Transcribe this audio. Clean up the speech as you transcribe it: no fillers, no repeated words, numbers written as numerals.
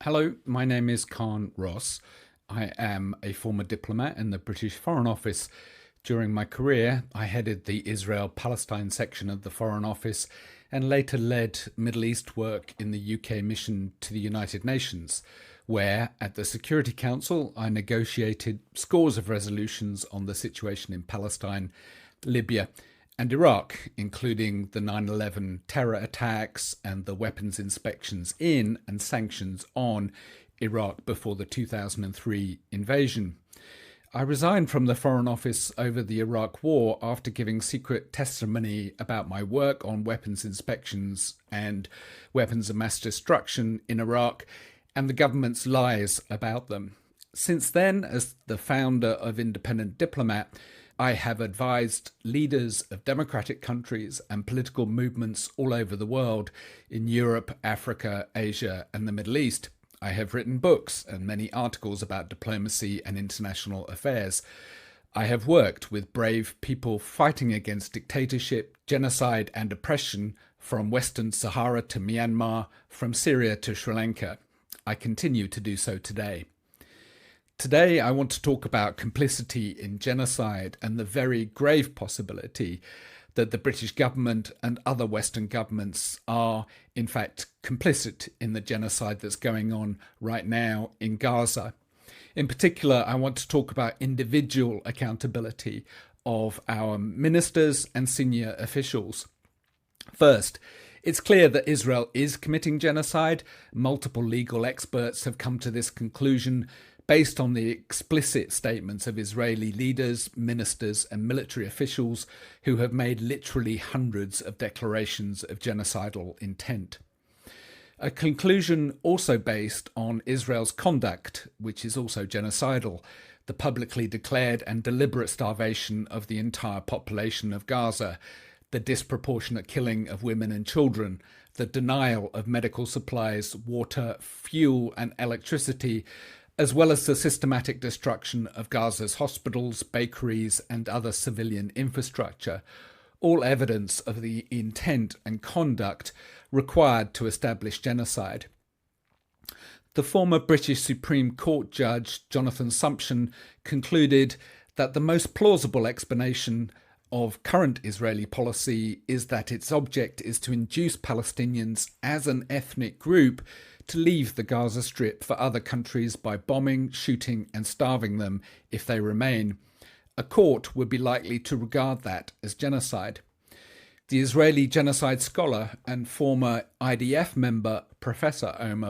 Hello, my name is Khan Ross. I am a former diplomat in the British Foreign Office. During my career, I headed the Israel-Palestine section of the Foreign Office and later led Middle East work in the UK mission to the United Nations, where, at the Security Council, I negotiated scores of resolutions on the situation in Palestine, Libya, and Iraq, including the 9/11 terror attacks and the weapons inspections in and sanctions on Iraq before the 2003 invasion. I resigned from the Foreign Office over the Iraq War after giving secret testimony about my work on weapons inspections and weapons of mass destruction in Iraq and the government's lies about them. Since then, as the founder of Independent Diplomat, I have advised leaders of democratic countries and political movements all over the world in Europe, Africa, Asia, and the Middle East. I have written books and many articles about diplomacy and international affairs. I have worked with brave people fighting against dictatorship, genocide, and oppression from Western Sahara to Myanmar, from Syria to Sri Lanka. I continue to do so today. Today, I want to talk about complicity in genocide and the very grave possibility that the British government and other Western governments are, in fact, complicit in the genocide that's going on right now in Gaza. In particular, I want to talk about individual accountability of our ministers and senior officials. First, it's clear that Israel is committing genocide. Multiple legal experts have come to this conclusion based on the explicit statements of Israeli leaders, ministers, and military officials who have made literally hundreds of declarations of genocidal intent. A conclusion also based on Israel's conduct, which is also genocidal, the publicly declared and deliberate starvation of the entire population of Gaza, the disproportionate killing of women and children, the denial of medical supplies, water, fuel, and electricity, as well as the systematic destruction of Gaza's hospitals, bakeries, and other civilian infrastructure, all evidence of the intent and conduct required to establish genocide. The former British Supreme Court judge Jonathan Sumption concluded that the most plausible explanation of current Israeli policy is that its object is to induce Palestinians as an ethnic group to leave the Gaza Strip for other countries by bombing, shooting, and starving them if they remain. A court would be likely to regard that as genocide. The Israeli genocide scholar and former IDF member, Professor Omer